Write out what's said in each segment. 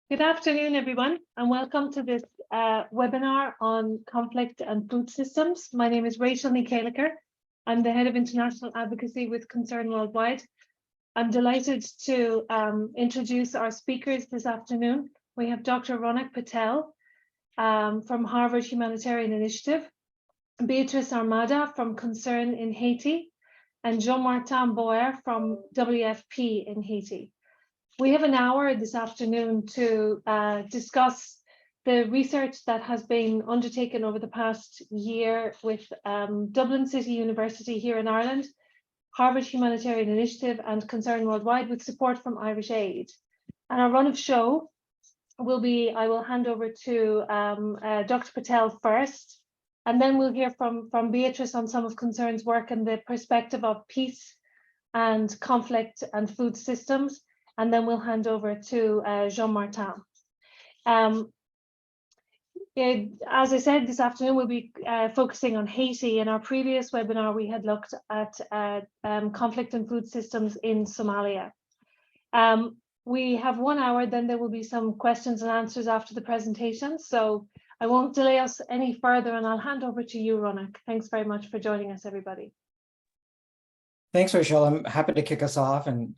Good afternoon, everyone, and welcome to this webinar on conflict and food systems. My name is Rachel Nicaliker. I'm the Head of International Advocacy with Concern Worldwide. I'm delighted to introduce our speakers this afternoon. We have Dr. Ronak Patel from Harvard Humanitarian Initiative, Beatrice Armada from Concern in Haiti, and Jean-Martin Boer from WFP in Haiti. We have an hour this afternoon to discuss the research that has been undertaken over the past year with Dublin City University here in Ireland, Harvard Humanitarian Initiative, and Concern Worldwide with support from Irish Aid. And our run of show will be, I will hand over to Dr. Patel first, and then we'll hear from Beatrice on some of Concern's work and the perspective of peace and conflict and food systems. And then we'll hand over to Jean-Martin. As I said, this afternoon we'll be focusing on Haiti. In our previous webinar, we had looked at conflict and food systems in Somalia. We have 1 hour, then there will be some questions and answers after the presentation. So I won't delay us any further, and I'll hand over to you, Ronak. Thanks very much for joining us, everybody. Thanks, Rachel. I'm happy to kick us off and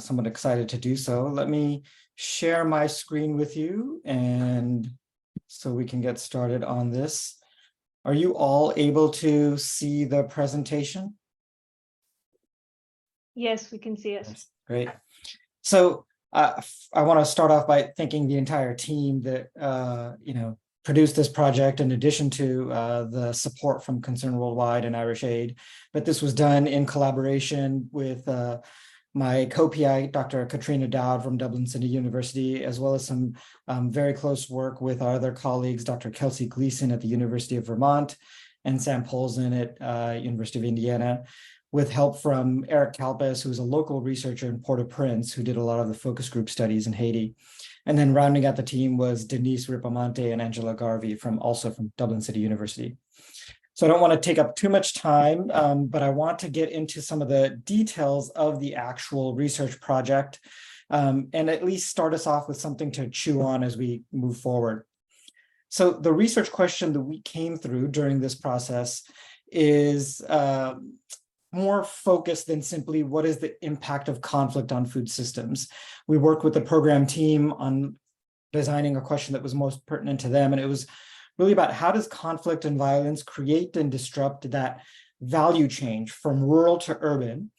somewhat excited to do so. Let me share my screen with you and so we can get started on this. Are you all able to see the presentation? Yes, we can see it. Yes, great. So I want to start off by thanking the entire team that produced this project, in addition to the support from Concern Worldwide and Irish Aid. But this was done in collaboration with my co-PI, Dr. Katrina Dowd from Dublin City University, as well as some very close work with our other colleagues, Dr. Kelsey Gleason at the University of Vermont and Sam Polzin at University of Indiana, with help from Eric Kalpis, who's a local researcher in Port-au-Prince, who did a lot of the focus group studies in Haiti. And then rounding out the team was Denise Ripamonte and Angela Garvey also from Dublin City University. So I don't want to take up too much time, but I want to get into some of the details of the actual research project and at least start us off with something to chew on as we move forward. So the research question that we came through during this process is more focused than simply what is the impact of conflict on food systems. We worked with the program team on designing a question that was most pertinent to them, and it was really about how does conflict and violence create and disrupt that value change from rural to urban,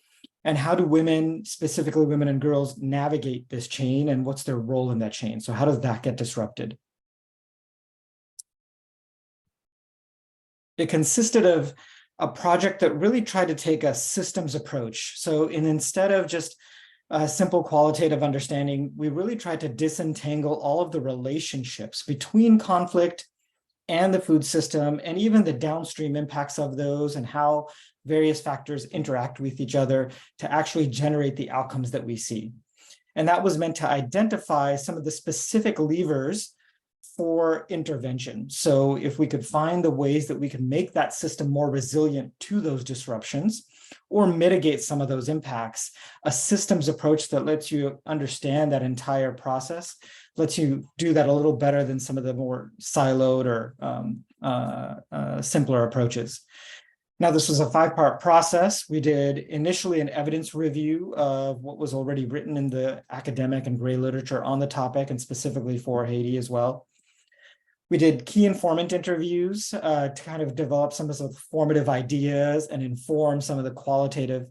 and how do women, specifically women and girls, navigate this chain, and what's their role in that chain? So how does that get disrupted? It consisted of a project that really tried to take a systems approach. So instead of just a simple qualitative understanding, we really tried to disentangle all of the relationships between conflict and the food system, and even the downstream impacts of those and how various factors interact with each other to actually generate the outcomes that we see. And that was meant to identify some of the specific levers for intervention. So if we could find the ways that we can make that system more resilient to those disruptions or mitigate some of those impacts, a systems approach that lets you understand that entire process, lets you do that a little better than some of the more siloed or simpler approaches. Now, this was a 5-part process. We did initially an evidence review of what was already written in the academic and gray literature on the topic, and specifically for Haiti as well. We did key informant interviews to kind of develop some of the formative ideas and inform some of the qualitative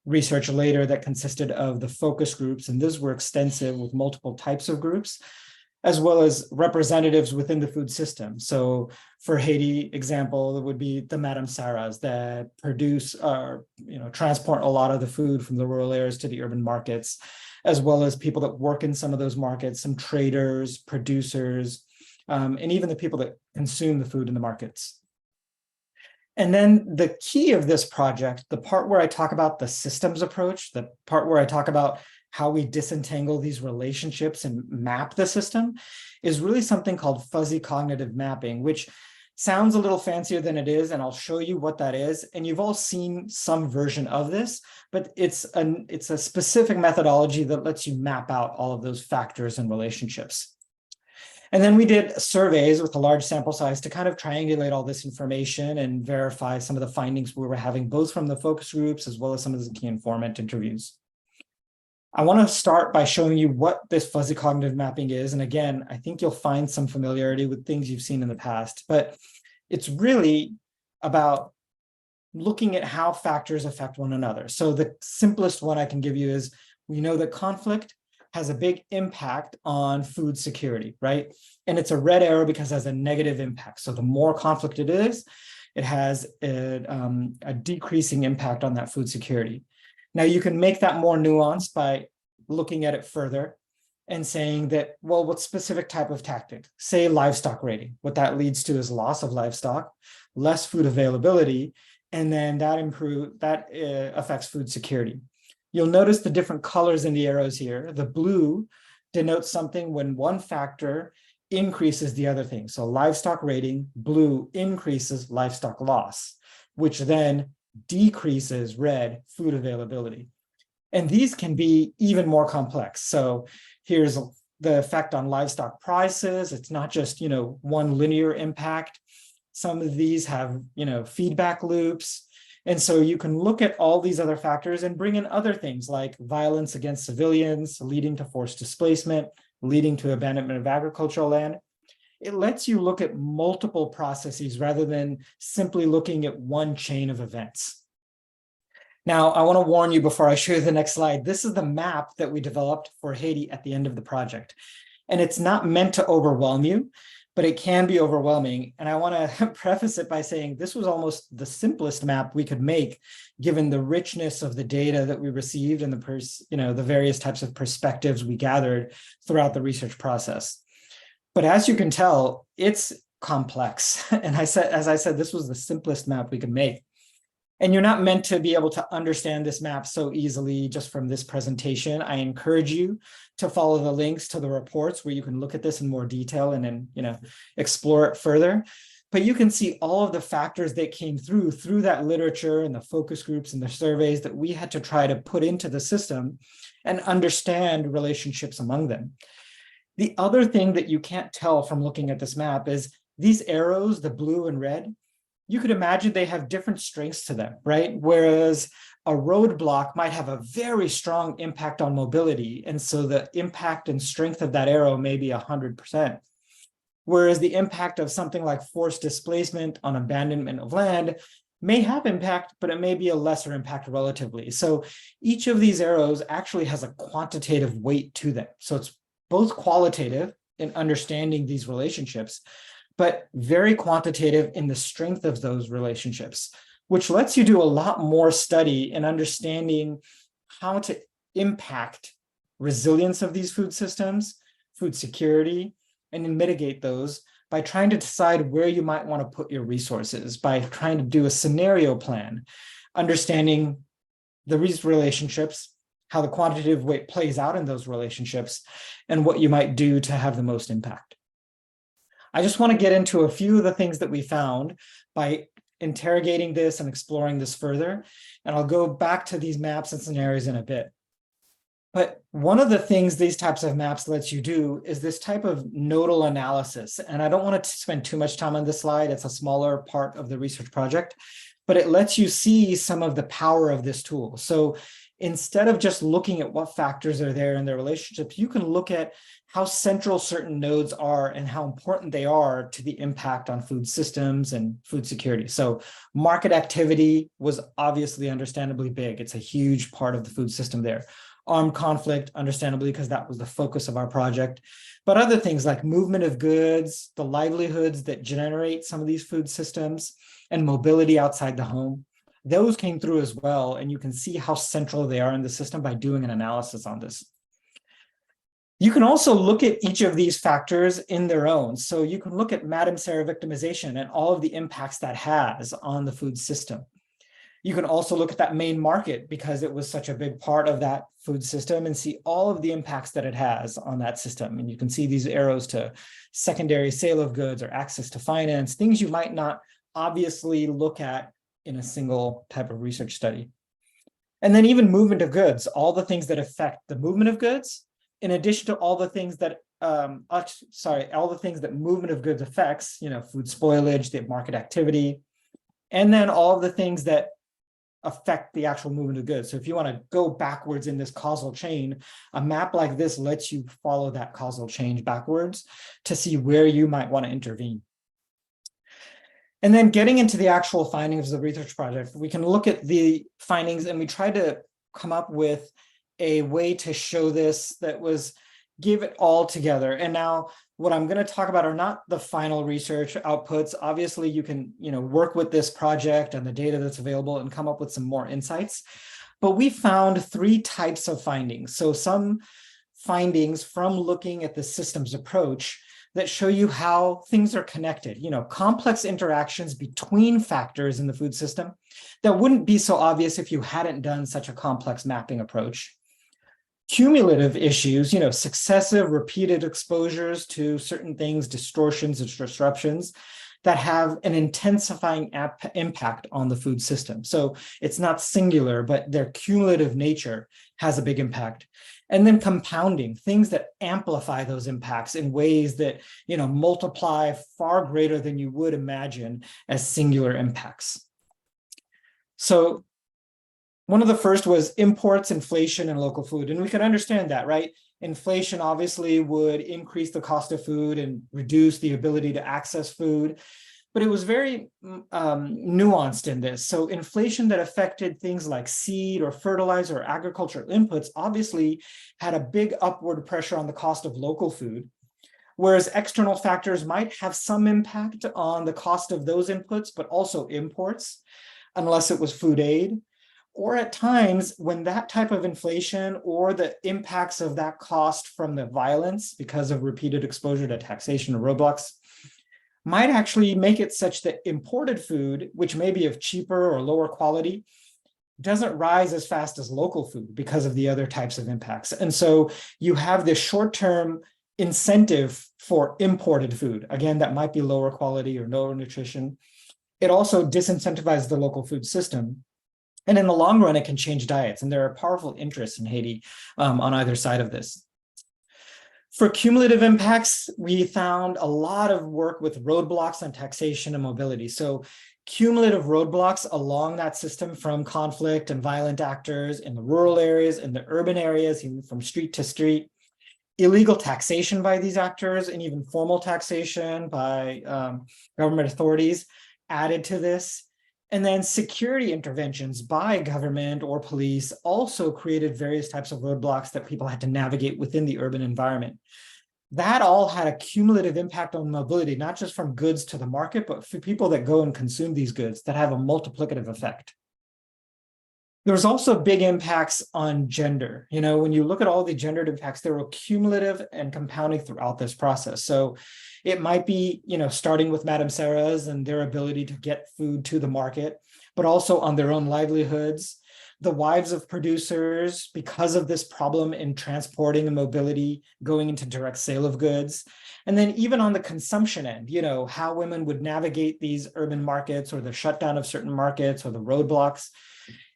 research later that consisted of the focus groups. And those were extensive with multiple types of groups, as well as representatives within the food system. So for Haiti example, it would be the Madame Sarahs that produce or transport a lot of the food from the rural areas to the urban markets, as well as people that work in some of those markets, some traders, producers, and even the people that consume the food in the markets. And then the key of this project, the part where I talk about the systems approach, the part where I talk about how we disentangle these relationships and map the system, is really something called fuzzy cognitive mapping, which Sounds a little fancier than it is, and I'll show you what that is. And you've all seen some version of this, but it's a specific methodology that lets you map out all of those factors and relationships. And then we did surveys with a large sample size to kind of triangulate all this information and verify some of the findings we were having, both from the focus groups as well as some of the key informant interviews. I want to start by showing you what this fuzzy cognitive mapping is. And again, I think you'll find some familiarity with things you've seen in the past, but it's really about looking at how factors affect one another. So the simplest one I can give you is, we know that conflict has a big impact on food security, right? And it's a red arrow because it has a negative impact. So the more conflict it is, it has a decreasing impact on that food security. Now, you can make that more nuanced by looking at it further and saying that, well, what specific type of tactic? Say livestock raiding. What that leads to is loss of livestock, less food availability, and then that affects food security. You'll notice the different colors in the arrows here. The blue denotes something when one factor increases the other thing. So livestock raiding, blue increases livestock loss, which then decreases red food availability. And these can be even more complex. So here's the effect on livestock prices. It's not just, one linear impact. Some of these have, feedback loops. And so you can look at all these other factors and bring in other things like violence against civilians, leading to forced displacement, leading to abandonment of agricultural land. It lets you look at multiple processes rather than simply looking at one chain of events. Now, I want to warn you before I show you the next slide. This is the map that we developed for Haiti at the end of the project. And it's not meant to overwhelm you, but it can be overwhelming. And I want to preface it by saying this was almost the simplest map we could make, given the richness of the data that we received and the various types of perspectives we gathered throughout the research process. But as you can tell, it's complex. And as I said, this was the simplest map we could make. And you're not meant to be able to understand this map so easily just from this presentation. I encourage you to follow the links to the reports where you can look at this in more detail and then, explore it further. But you can see all of the factors that came through that literature and the focus groups and the surveys that we had to try to put into the system and understand relationships among them. The other thing that you can't tell from looking at this map is these arrows, the blue and red, you could imagine they have different strengths to them, right? Whereas a roadblock might have a very strong impact on mobility. And so the impact and strength of that arrow may be 100%. Whereas the impact of something like forced displacement on abandonment of land may have impact, but it may be a lesser impact relatively. So each of these arrows actually has a quantitative weight to them. So it's both qualitative in understanding these relationships, but very quantitative in the strength of those relationships, which lets you do a lot more study in understanding how to impact resilience of these food systems, food security, and then mitigate those by trying to decide where you might want to put your resources, by trying to do a scenario plan, understanding these relationships, how the quantitative weight plays out in those relationships, and what you might do to have the most impact. I just want to get into a few of the things that we found by interrogating this and exploring this further. And I'll go back to these maps and scenarios in a bit. But one of the things these types of maps lets you do is this type of nodal analysis. And I don't want to spend too much time on this slide. It's a smaller part of the research project, but it lets you see some of the power of this tool. So instead of just looking at what factors are there in their relationships, you can look at how central certain nodes are and how important they are to the impact on food systems and food security. So market activity was obviously understandably big. It's a huge part of the food system there. Armed conflict, understandably, because that was the focus of our project. But other things like movement of goods, the livelihoods that generate some of these food systems, and mobility outside the home, those came through as well. And you can see how central they are in the system by doing an analysis on this. You can also look at each of these factors in their own. So you can look at Madam Sarah victimization and all of the impacts that has on the food system. You can also look at that main market because it was such a big part of that food system and see all of the impacts that it has on that system. And you can see these arrows to secondary sale of goods or access to finance, things you might not obviously look at in a single type of research study. And then even movement of goods, all the things that affect the movement of goods, in addition to all the things that, all the things that movement of goods affects, food spoilage, the market activity, and then all of the things that affect the actual movement of goods. So if you want to go backwards in this causal chain, a map like this lets you follow that causal chain backwards to see where you might want to intervene. And then getting into the actual findings of the research project, we can look at the findings and we tried to come up with a way to show this that was give it all together. And now what I'm going to talk about are not the final research outputs. Obviously, you can work with this project and the data that's available and come up with some more insights. But we found 3 types of findings. So some findings from looking at the systems approach that show you how things are connected, complex interactions between factors in the food system that wouldn't be so obvious if you hadn't done such a complex mapping approach. Cumulative issues, successive repeated exposures to certain things, distortions and disruptions that have an intensifying impact on the food system. So it's not singular, but their cumulative nature has a big impact. And then compounding, things that amplify those impacts in ways that, multiply far greater than you would imagine as singular impacts. So one of the first was imports, inflation, and local food. And we could understand that, right? Inflation obviously would increase the cost of food and reduce the ability to access food. But it was very nuanced in this. So inflation that affected things like seed or fertilizer or agricultural inputs obviously had a big upward pressure on the cost of local food, whereas external factors might have some impact on the cost of those inputs, but also imports, unless it was food aid. Or at times when that type of inflation or the impacts of that cost from the violence because of repeated exposure to taxation or roadblocks might actually make it such that imported food, which may be of cheaper or lower quality, doesn't rise as fast as local food because of the other types of impacts. And so you have this short-term incentive for imported food. Again, that might be lower quality or lower nutrition. It also disincentivizes the local food system. And in the long run, it can change diets. And there are powerful interests in Haiti on either side of this. For cumulative impacts, we found a lot of work with roadblocks on taxation and mobility. So cumulative roadblocks along that system from conflict and violent actors in the rural areas, in the urban areas, even from street to street, illegal taxation by these actors, and even formal taxation by government authorities added to this. And then security interventions by government or police also created various types of roadblocks that people had to navigate within the urban environment. That all had a cumulative impact on mobility, not just from goods to the market, but for people that go and consume these goods that have a multiplicative effect. There's also big impacts on gender. When you look at all the gendered impacts, they were cumulative and compounding throughout this process. So it might be, starting with Madame Sarah's and their ability to get food to the market, but also on their own livelihoods. The wives of producers, because of this problem in transporting and mobility, going into direct sale of goods. And then even on the consumption end, how women would navigate these urban markets or the shutdown of certain markets or the roadblocks.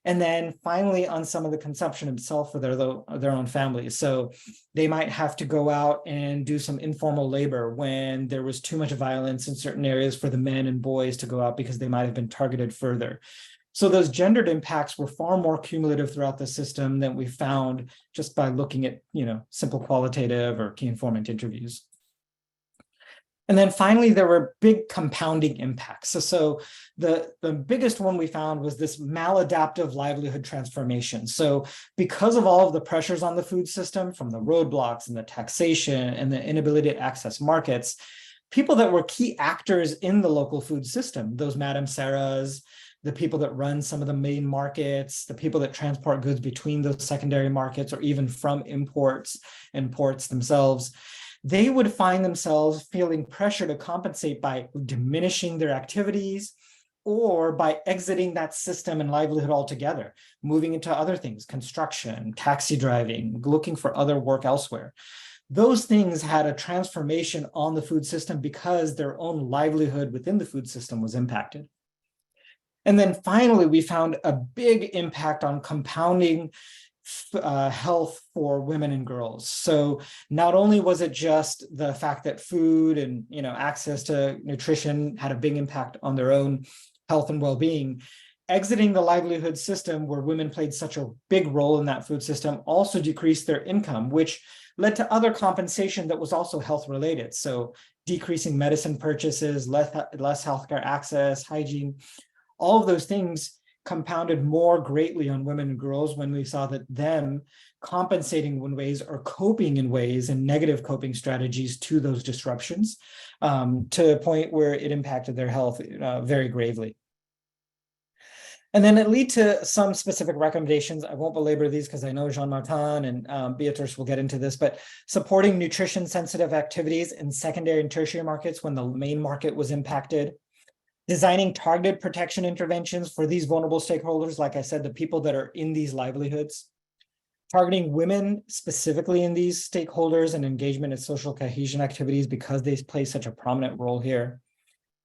And then finally, on some of the consumption itself for their own families. So they might have to go out and do some informal labor when there was too much violence in certain areas for the men and boys to go out because they might have been targeted further. So those gendered impacts were far more cumulative throughout the system than we found just by looking at, simple qualitative or key informant interviews. And then finally, there were big compounding impacts. So the biggest one we found was this maladaptive livelihood transformation. So because of all of the pressures on the food system, from the roadblocks and the taxation and the inability to access markets, people that were key actors in the local food system, those Madame Sarah's, the people that run some of the main markets, the people that transport goods between those secondary markets or even from imports and ports themselves, they would find themselves feeling pressure to compensate by diminishing their activities, or by exiting that system and livelihood altogether, moving into other things, construction, taxi driving, looking for other work elsewhere. Those things had a transformation on the food system because their own livelihood within the food system was impacted. And then finally, we found a big impact on compounding health for women and girls. So not only was it just the fact that food and access to nutrition had a big impact on their own health and well-being, exiting the livelihood system where women played such a big role in that food system also decreased their income, which led to other compensation that was also health related. So decreasing medicine purchases, less healthcare access, hygiene, all of those things compounded more greatly on women and girls when we saw that them compensating in ways or coping in ways and negative coping strategies to those disruptions to a point where it impacted their health very gravely. And then it led to some specific recommendations. I won't belabor these because I know Jean-Martin and Beatrice will get into this, but supporting nutrition sensitive activities in secondary and tertiary markets when the main market was impacted. Designing targeted protection interventions for these vulnerable stakeholders, like I said, the people that are in these livelihoods. Targeting women specifically in these stakeholders and engagement in social cohesion activities because they play such a prominent role here.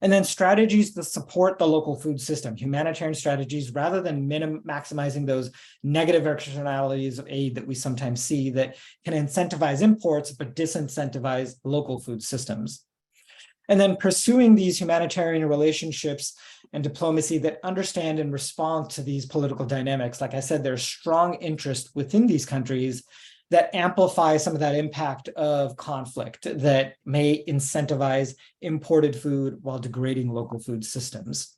And then strategies to support the local food system, humanitarian strategies, rather than maximizing those negative externalities of aid that we sometimes see that can incentivize imports, but disincentivize local food systems. And then pursuing these humanitarian relationships and diplomacy that understand and respond to these political dynamics. Like I said, there's strong interest within these countries that amplify some of that impact of conflict that may incentivize imported food while degrading local food systems.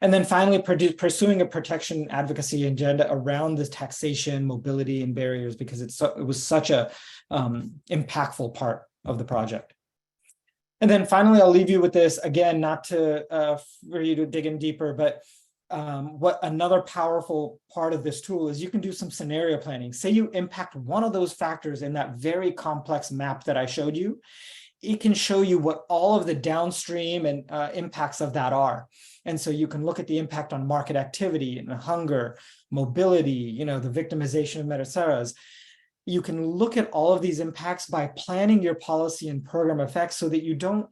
And then finally, pursuing a protection advocacy agenda around this taxation, mobility, and barriers, because it was such a impactful part of the project. And then finally, I'll leave you with this, again, not to for you to dig in deeper, but what another powerful part of this tool is you can do some scenario planning. Say you impact one of those factors in that very complex map that I showed you. It can show you what all of the downstream and impacts of that are. And so you can look at the impact on market activity and hunger, mobility, the victimization of Metaceras. You can look at all of these impacts by planning your policy and program effects so that you don't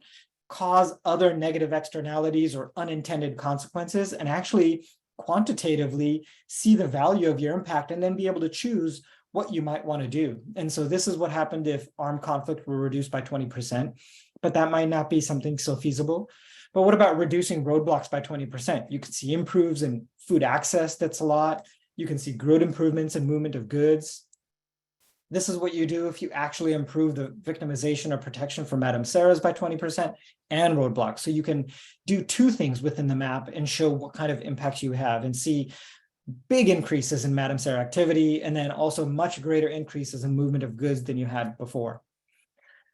cause other negative externalities or unintended consequences, and actually quantitatively see the value of your impact and then be able to choose what you might want to do. And so this is what happened if armed conflict were reduced by 20%, but that might not be something so feasible. But what about reducing roadblocks by 20%? You can see improves in food access, that's a lot. You can see good improvements in movement of goods. This is what you do if you actually improve the victimization or protection for Madame Sarah's by 20% and roadblocks. So you can do two things within the map and show what kind of impact you have and see big increases in Madame Sarah activity, and then also much greater increases in movement of goods than you had before.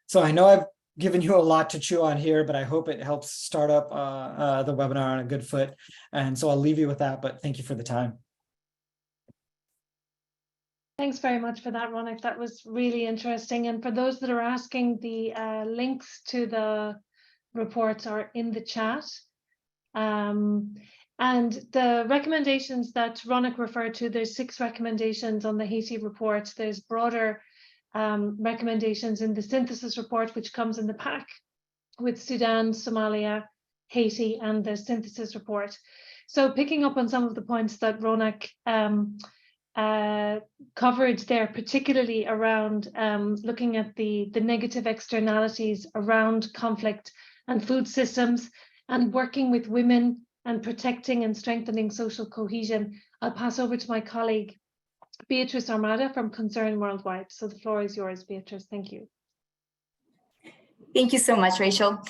So I know I've given you a lot to chew on here, but I hope it helps start up the webinar on a good foot. And so I'll leave you with that, but thank you for the time. Thanks very much for that, Ronak. That was really interesting. And for those that are asking, the links to the reports are in the chat. And the recommendations that Ronak referred to, there's 6 recommendations on the Haiti report. There's broader recommendations in the synthesis report, which comes in the pack with Sudan, Somalia, Haiti, and the synthesis report. So picking up on some of the points that Ronak covered there, particularly around looking at the negative externalities around conflict and food systems and working with women and protecting and strengthening social cohesion. I'll pass over to my colleague, Beatrice Armada from Concern Worldwide. So the floor is yours, Beatrice. Thank you. Thank you so much, Rachel.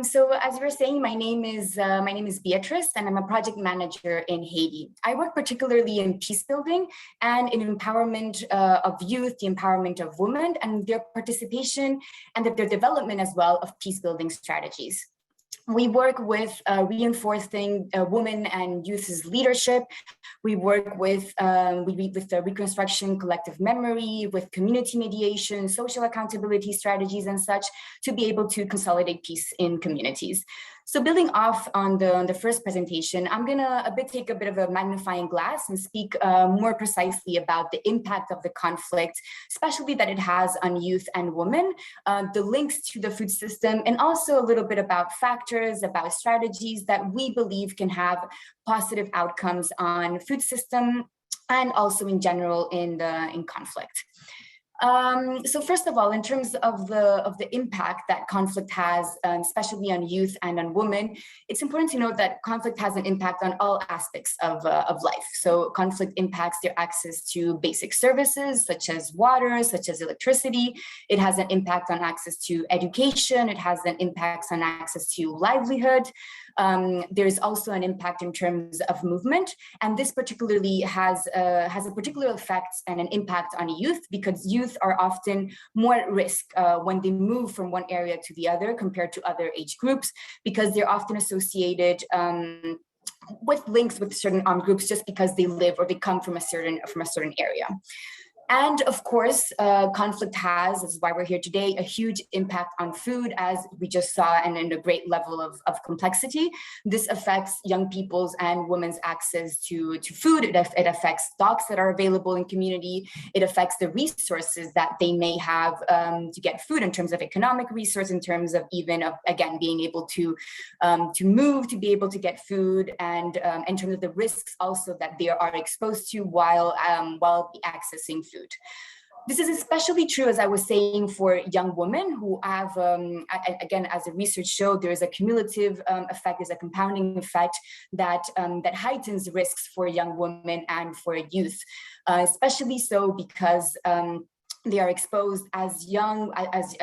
So as you were saying, my name is Beatrice, and I'm a project manager in Haiti. I work particularly in peace building and in empowerment of youth, the empowerment of women, and their participation and their development as well of peace building strategies. We work with reinforcing women and youth's leadership. We work with the reconstruction, collective memory, with community mediation, social accountability strategies and such, to be able to consolidate peace in communities. So building off on the first presentation, I'm gonna take a bit of a magnifying glass and speak more precisely about the impact of the conflict, especially that it has on youth and women, the links to the food system, and also a little bit about factors, about strategies that we believe can have positive outcomes on food system and also in general in conflict. So first of all, in terms of the impact that conflict has, especially on youth and on women, it's important to note that conflict has an impact on all aspects of life. So conflict impacts their access to basic services, such as water, such as electricity. It has an impact on access to education. It has an impact on access to livelihood. There's also an impact in terms of movement, and this particularly has a particular effect and an impact on youth, because youth are often more at risk when they move from one area to the other compared to other age groups, because they're often associated with links with certain armed groups just because they live or they come from a certain area. And of course, conflict has, this is why we're here today, a huge impact on food, as we just saw, and in a great level of complexity. This affects young people's and women's access to food. It affects stocks that are available in community. It affects the resources that they may have to get food, in terms of economic resource, in terms of even, again, being able to move, to be able to get food, and in terms of the risks also that they are exposed to while accessing food. This is especially true, as I was saying, for young women who have, again, as the research showed, there is a cumulative effect, there's a compounding effect that heightens risks for young women and for youth, especially so because they are exposed as young, as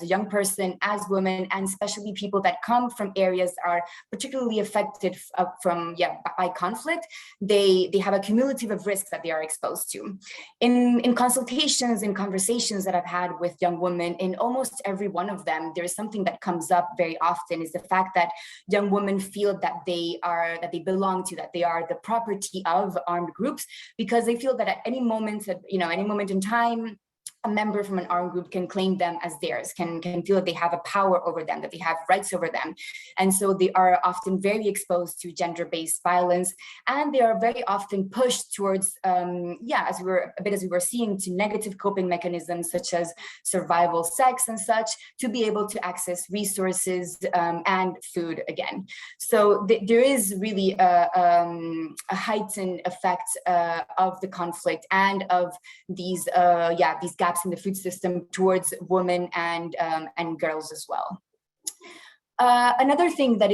a young person, as women, and especially people that come from areas that are particularly affected by conflict. They have a cumulative of risks that they are exposed to. In consultations, in conversations that I've had with young women, in almost every one of them, there is something that comes up very often, is the fact that young women feel that they belong to, that they are the property of armed groups, because they feel that at any moment in time, a member from an armed group can claim them as theirs, can feel that they have a power over them, that they have rights over them. And so they are often very exposed to gender-based violence, and they are very often pushed towards, as we were seeing, to negative coping mechanisms such as survival sex and such, to be able to access resources and food again. So there is really a heightened effect of the conflict and of these gaps in the food system towards women and girls as well. Another thing that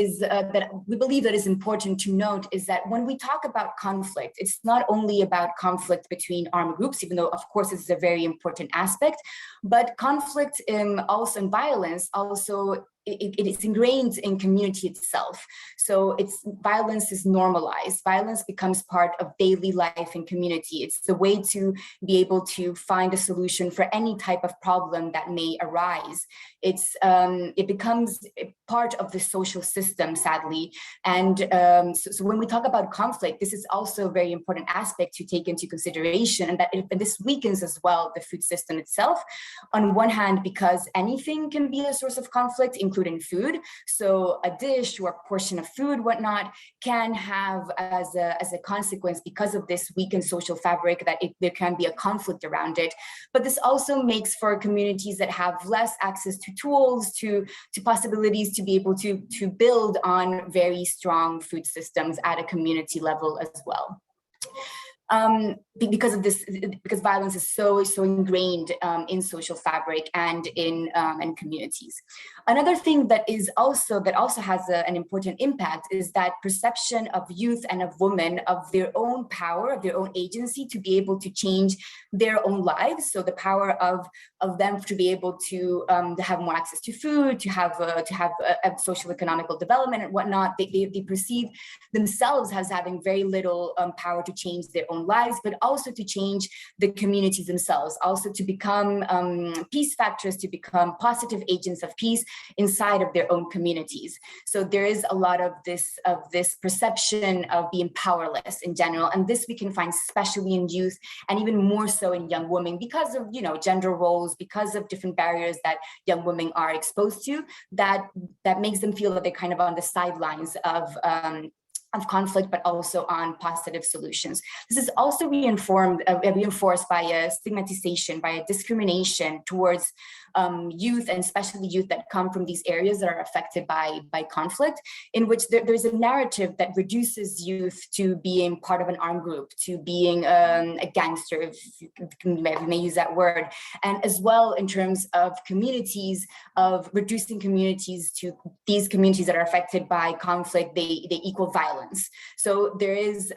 we believe that is important to note is that when we talk about conflict, it's not only about conflict between armed groups, even though of course it's a very important aspect, but conflict also, and violence also, it is ingrained in community itself. So violence is normalized. Violence becomes part of daily life in community. It's the way to be able to find a solution for any type of problem that may arise. It becomes part of the social system, sadly. And so when we talk about conflict, this is also a very important aspect to take into consideration, and this weakens as well the food system itself. On one hand, because anything can be a source of conflict, including food. So a dish or a portion of food, whatnot, can have as a consequence, because of this weakened social fabric, that there can be a conflict around it. But this also makes for communities that have less access to tools, to possibilities to be able to build on very strong food systems at a community level as well. Because of this, because violence is so ingrained in social fabric and in communities. Another thing that also has an important impact is that perception of youth and of women, of their own power, of their own agency to be able to change their own lives. So the power of them to be able to have more access to food, to have a social economical development and whatnot. They perceive themselves as having very little power to change their own lives, but also to change the communities themselves, also to become peace factors, to become positive agents of peace inside of their own communities. So there is a lot of this perception of being powerless in general, and this we can find especially in youth, and even more so in young women, because of gender roles, because of different barriers that young women are exposed to, that makes them feel that they're kind of on the sidelines of conflict, but also on positive solutions. This is also reinforced by a stigmatization, by a discrimination towards youth, and especially youth that come from these areas that are affected by conflict, in which there's a narrative that reduces youth to being part of an armed group, to being a gangster, if you may use that word, and as well in terms of communities, of reducing communities to these communities that are affected by conflict, they equal violence. So there is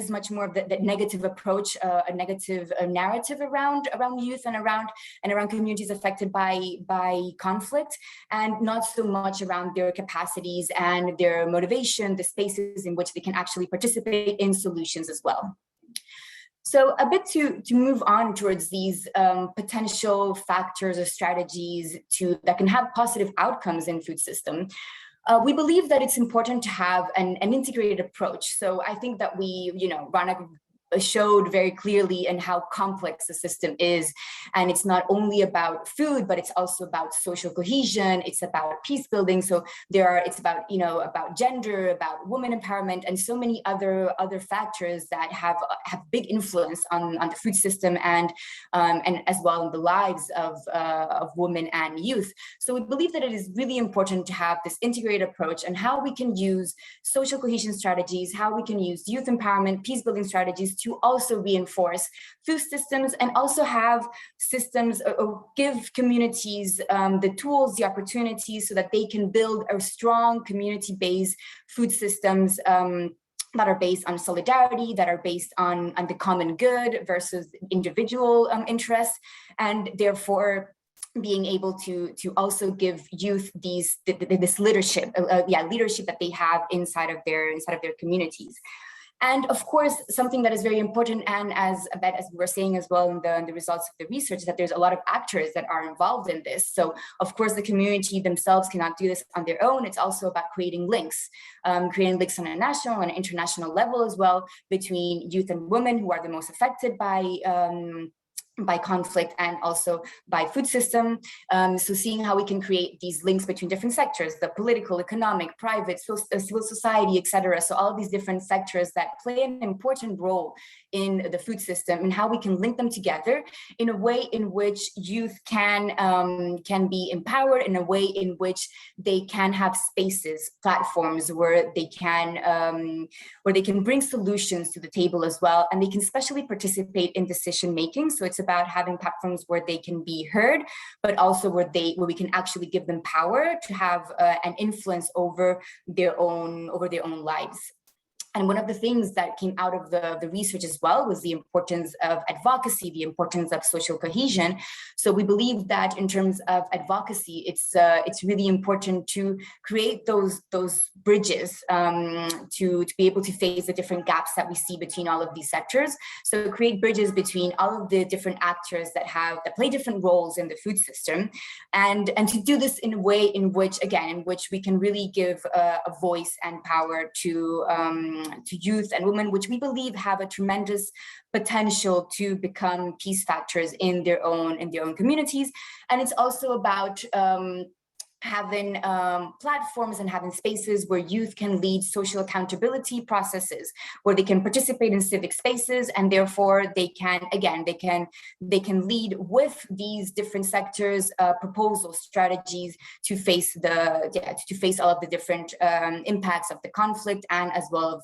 much more of that negative approach, a negative narrative around youth and around communities affected by conflict, and not so much around their capacities and their motivation, the spaces in which they can actually participate in solutions as well. So a bit to move on towards these potential factors or strategies that can have positive outcomes in food system. We believe that it's important to have an integrated approach. So I think that Rana showed very clearly in how complex the system is. And it's not only about food, but it's also about social cohesion. It's about peace building. So it's about, about gender, about women empowerment, and so many other factors that have big influence on the food system and as well in the lives of women and youth. So we believe that it is really important to have this integrated approach, and how we can use social cohesion strategies, how we can use youth empowerment, peace building strategies to also reinforce food systems, and also have systems or give communities the tools, the opportunities, so that they can build a strong community-based food systems that are based on solidarity, that are based on the common good versus individual interests, and therefore being able to also give youth this leadership that they have inside of their communities. And of course, something that is very important, and as we were saying as well in the results of the research, that there's a lot of actors that are involved in this. So of course, the community themselves cannot do this on their own. It's also about creating links on a national and international level as well, between youth and women who are the most affected by conflict and also by food system. So seeing how we can create these links between different sectors, the political, economic, private, civil society, etc. So all of these different sectors that play an important role in the food system, and how we can link them together in a way in which youth can be empowered, in a way in which they can have spaces, platforms where they can bring solutions to the table as well, and they can especially participate in decision making. So it's about having platforms where they can be heard, but also where we can actually give them power to have an influence over their own lives. And one of the things that came out of the research as well was the importance of advocacy, the importance of social cohesion. So we believe that in terms of advocacy, it's really important to create those bridges to be able to face the different gaps that we see between all of these sectors. So create bridges between all of the different actors that play different roles in the food system, and to do this in a way in which we can really give a voice and power to youth and women, which we believe have a tremendous potential to become peace factors in their own communities. And it's also about having platforms and having spaces where youth can lead social accountability processes, where they can participate in civic spaces, and therefore they can lead with these different sectors proposals, strategies to face all of the different impacts of the conflict, and as well of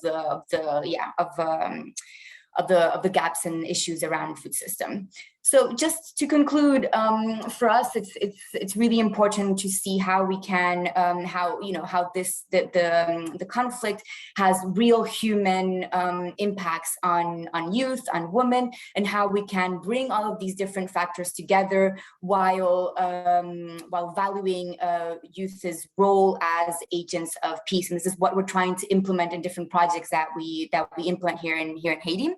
the gaps and issues around food system. So just to conclude, for us, it's really important to see how we can how the conflict has real human impacts on youth, on women, and how we can bring all of these different factors together while valuing youth's role as agents of peace. And this is what we're trying to implement in different projects that we implement here in Haiti.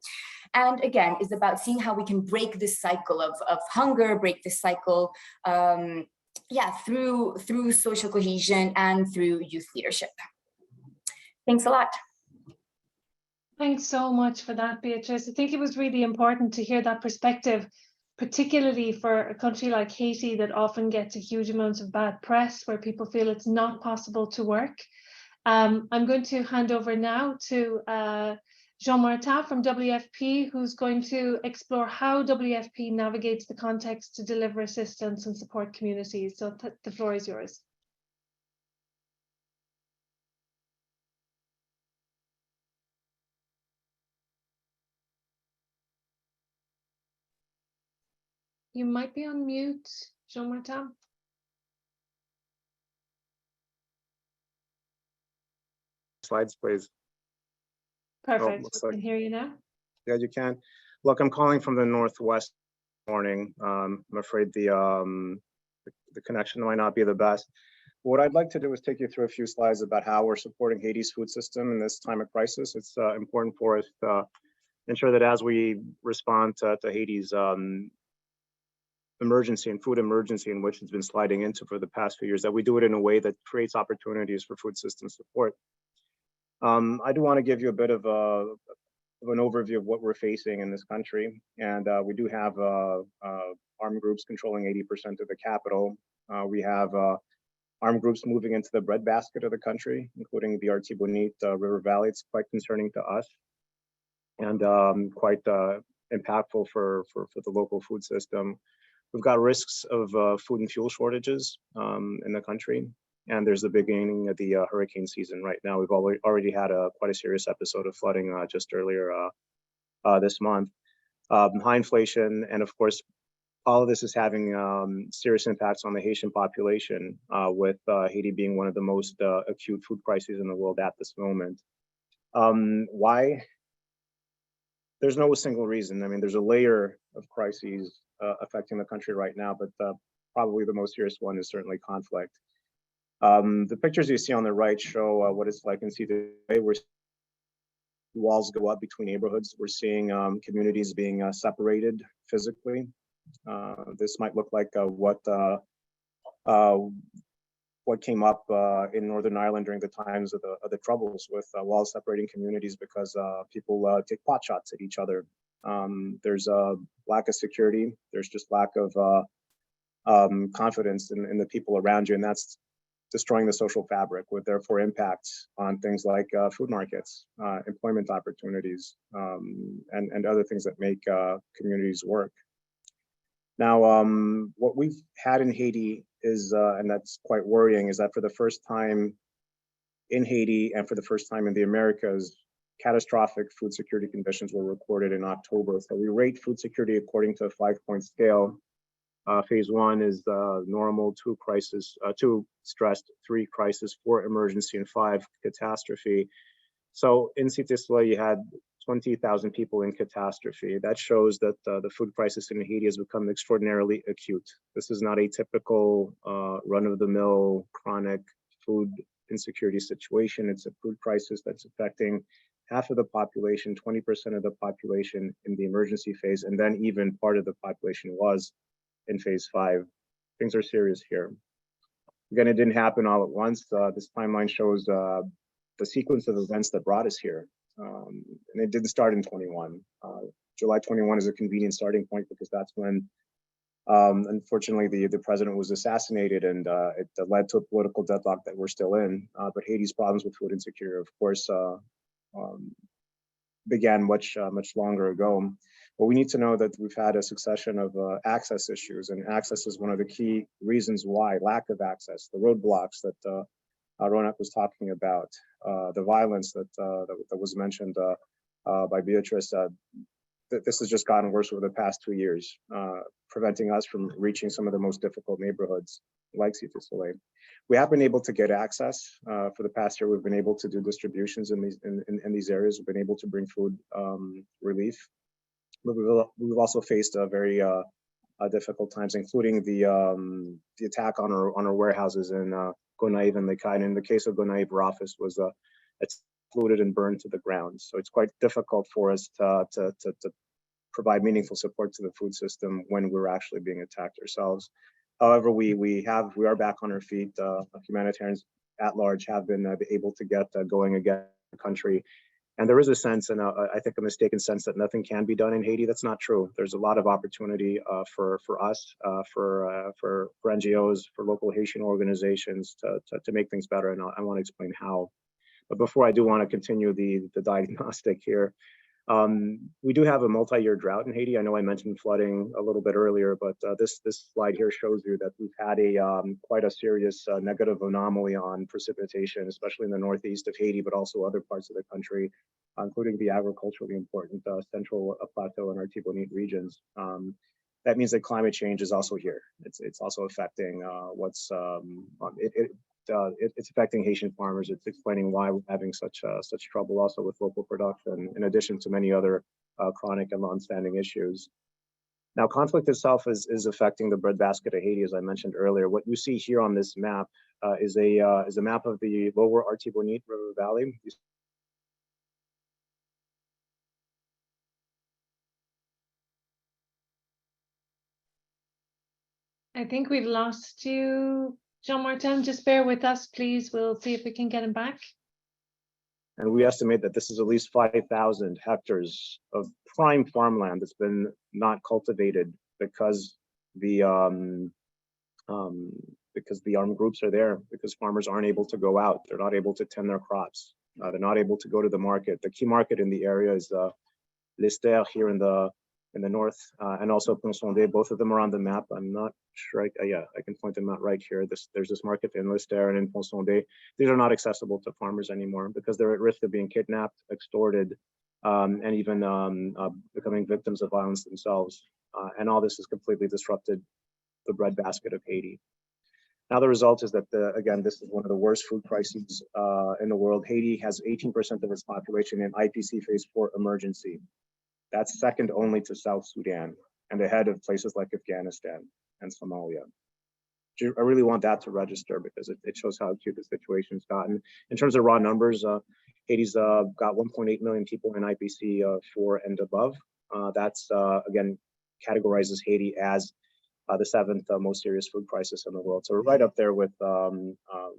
And again, is about seeing how we can break this cycle of hunger, break this cycle, through social cohesion and through youth leadership. Thanks a lot. Thanks so much for that, Beatrice. I think it was really important to hear that perspective, particularly for a country like Haiti that often gets a huge amount of bad press, where people feel it's not possible to work. I'm going to hand over now to Jean-Martin from WFP, who's going to explore how WFP navigates the context to deliver assistance and support communities. So the floor is yours. You might be on mute, Jean-Martin. Slides, please. Perfect. Looks I like, can hear you now. yeah, you can. Look, I'm calling from the Northwest morning. I'm afraid the connection might not be the best. What I'd like to do is take you through a few slides about how we're supporting Haiti's food system in this time of crisis. It's important for us to ensure that as we respond to Haiti's emergency and food emergency in which it's been sliding into for the past few years, that we do it in a way that creates opportunities for food system support. I do want to give you a bit of an overview of what we're facing in this country. And we do have armed groups controlling 80% of the capital. We have armed groups moving into the breadbasket of the country, including the Artibonite River Valley. It's quite concerning to us and quite impactful for the local food system. We've got risks of food and fuel shortages in the country. And there's the beginning of the hurricane season right now. We've already had quite a serious episode of flooding just earlier this month. High inflation, and of course, all of this is having serious impacts on the Haitian population, with Haiti being one of the most acute food crises in the world at this moment. Why? There's no single reason. I mean, there's a layer of crises affecting the country right now, but probably the most serious one is certainly conflict. The pictures you see on the right show what it's like in Haiti. We're walls go up between neighborhoods. We're seeing communities being separated physically. This might look like what came up in Northern Ireland during the times of the Troubles, with walls separating communities because people take pot shots at each other. There's a lack of security. There's just lack of confidence in the people around you, and that's destroying the social fabric, with therefore impacts on things like food markets, employment opportunities, and other things that make communities work. Now, what we've had in Haiti is, and that's quite worrying, is that for the first time in Haiti and for the first time in the Americas, catastrophic food security conditions were recorded in October. So we rate food security according to a 5-point scale. Phase 1 is normal, 2 crisis, 2 stressed, 3 crisis, 4 emergency, and 5 catastrophe. So in Cité Soleil, you had 20,000 people in catastrophe. That shows that the food crisis in Haiti has become extraordinarily acute. This is not a typical run-of-the-mill chronic food insecurity situation. It's a food crisis that's affecting half of the population, 20% of the population in the emergency phase, and then even part of the population was in phase 5. Things are serious here. Again, it didn't happen all at once. This timeline shows the sequence of events that brought us here. And it didn't start in 21. July 21 is a convenient starting point because that's when, unfortunately, the president was assassinated, and it led to a political deadlock that we're still in. But Haiti's problems with food insecurity, of course, began much longer ago. But we need to know that we've had a succession of access issues, and access is one of the key reasons why. Lack of access, the roadblocks that Ronak was talking about, the violence that was mentioned by Beatrice. This has just gotten worse over the past 2 years, preventing us from reaching some of the most difficult neighborhoods like Cité Soleil. We have been able to get access for the past year. We've been able to do distributions in these areas. We've been able to bring food relief. But we've also faced very difficult times, including the attack on our warehouses in Gonaïves and Lekai. And in the case of Gonaïves, our office was polluted and burned to the ground. So it's quite difficult for us to provide meaningful support to the food system when we're actually being attacked ourselves. However, we are back on our feet. Humanitarians at large have been able to get going again in the country. And there is a sense, and I think a mistaken sense, that nothing can be done in Haiti. That's not true. There's a lot of opportunity for us, for NGOs, for local Haitian organizations to make things better. And I want to explain how. But before I do want to continue the diagnostic here, we do have a multi-year drought in Haiti. I know I mentioned flooding a little bit earlier, but this slide here shows you that we've had a quite a serious negative anomaly on precipitation, especially in the northeast of Haiti, but also other parts of the country, including the agriculturally important central plateau and Artibonite regions. That means that climate change is also here. It's also affecting it's affecting Haitian farmers. It's explaining why we're having such trouble also with local production, in addition to many other chronic and long-standing issues. Now, conflict itself is affecting the breadbasket of Haiti, as I mentioned earlier. What you see here on this map is a map of the lower Artibonite River Valley. I think we've lost you, Jean-Martin. Just bear with us, please. We'll see if we can get him back. And we estimate that this is at least 5,000 hectares of prime farmland that's been not cultivated because the armed groups are there, because farmers aren't able to go out. They're not able to tend their crops. They're not able to go to the market. The key market in the area is Lister here in the north, and also Pont-Sondé. Both of them are on the map. I'm not sure. Yeah, I can point them out right here. There's this market in Lister and in Pont-Sondé. These are not accessible to farmers anymore because they're at risk of being kidnapped, extorted, and even becoming victims of violence themselves. And all this has completely disrupted the breadbasket of Haiti. Now, the result is that, again, this is one of the worst food crises in the world. Haiti has 18% of its population in IPC phase 4 emergency. That's second only to South Sudan and ahead of places like Afghanistan and Somalia. I really want that to register because it shows how acute the situation's gotten. In terms of raw numbers, Haiti's got 1.8 million people in IPC 4 and above. That's, again, categorizes Haiti as the 7th most serious food crisis in the world. So we're right up there with,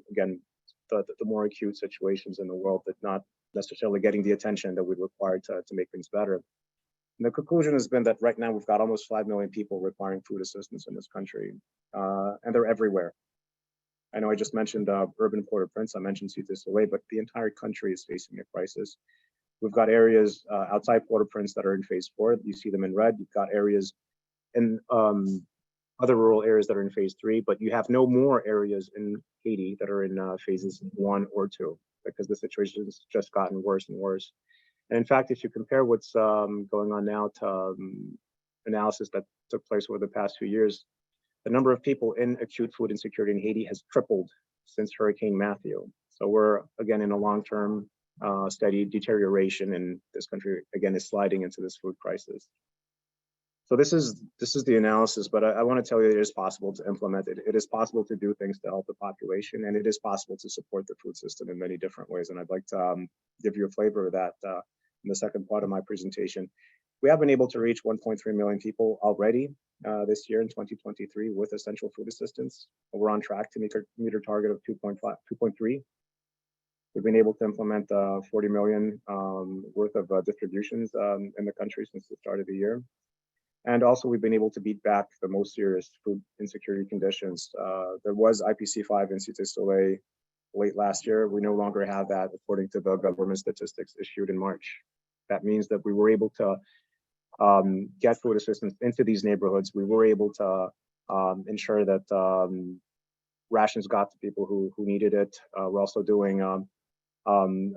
again, the more acute situations in the world that not necessarily getting the attention that we'd require to make things better. And the conclusion has been that right now we've got almost 5 million people requiring food assistance in this country, and they're everywhere. I know I just mentioned urban Port-au-Prince, I mentioned Cité Soleil, but the entire country is facing a crisis. We've got areas outside Port-au-Prince that are in phase 4. You see them in red. You've got areas in other rural areas that are in phase 3, but you have no more areas in Haiti that are in phases 1 or 2, because the situation has just gotten worse and worse. And in fact, if you compare what's going on now to analysis that took place over the past few years, the number of people in acute food insecurity in Haiti has tripled since Hurricane Matthew. So we're, again, in a long-term steady deterioration, and this country, again, is sliding into this food crisis. So this is the analysis, but I want to tell you it is possible to implement it. It is possible to do things to help the population, and it is possible to support the food system in many different ways. And I'd like to give you a flavor of that in the second part of my presentation. We have been able to reach 1.3 million people already this year in 2023 with essential food assistance. We're on track to meet our target of 2.3. We've been able to implement 40 million worth of distributions in the country since the start of the year. And also, we've been able to beat back the most serious food insecurity conditions. There was IPC 5 in Cité Soleil late last year. We no longer have that, according to the government statistics issued in March. That means that we were able to get food assistance into these neighborhoods. We were able to ensure that rations got to people who needed it. We're also doing a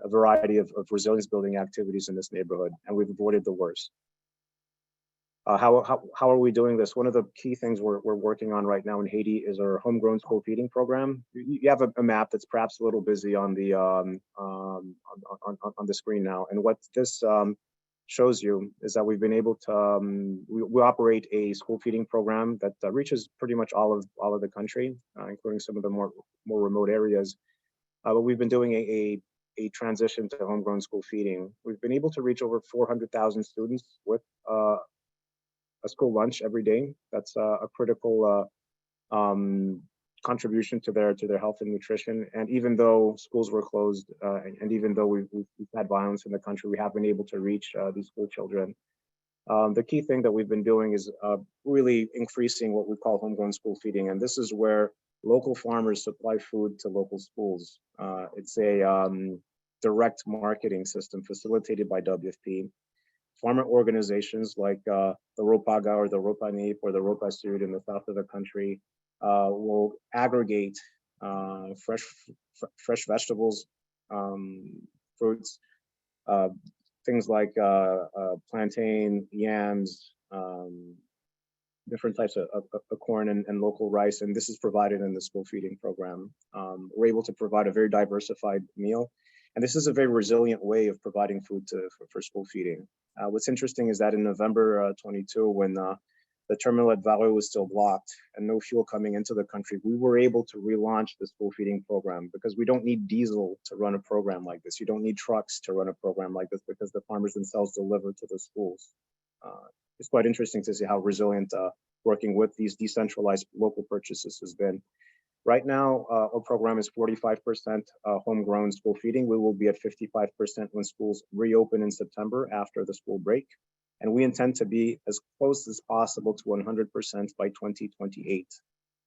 variety of resilience building activities in this neighborhood, and we've avoided the worst. How are we doing this? One of the key things we're working on right now in Haiti is our homegrown school feeding program. You have a map that's perhaps a little busy on the screen now, and what this shows you is that we've been able to we operate a school feeding program that reaches pretty much all of the country, including some of the more remote areas. But we've been doing a a transition to homegrown school feeding. We've been able to reach over 400,000 students with a school lunch every day. That's a critical contribution to their health and nutrition. And even though schools were closed, and even though we've had violence in the country, we have been able to reach these school children. The key thing that we've been doing is really increasing what we call homegrown school feeding. And this is where local farmers supply food to local schools. It's a direct marketing system facilitated by WFP. Farmer organizations like the Ropaga or the Ropanip or the Ropa Sud in the south of the country will aggregate fresh vegetables, fruits, things like plantain, yams, different types of corn and local rice, and this is provided in the school feeding program. We're able to provide a very diversified meal, and this is a very resilient way of providing food for school feeding. What's interesting is that in November 22, when the terminal at Vareux was still blocked and no fuel coming into the country, we were able to relaunch the school feeding program because we don't need diesel to run a program like this. You don't need trucks to run a program like this because the farmers themselves deliver to the schools. It's quite interesting to see how resilient working with these decentralized local purchases has been. Right now, our program is 45% homegrown school feeding. We will be at 55% when schools reopen in September after the school break. And we intend to be as close as possible to 100% by 2028.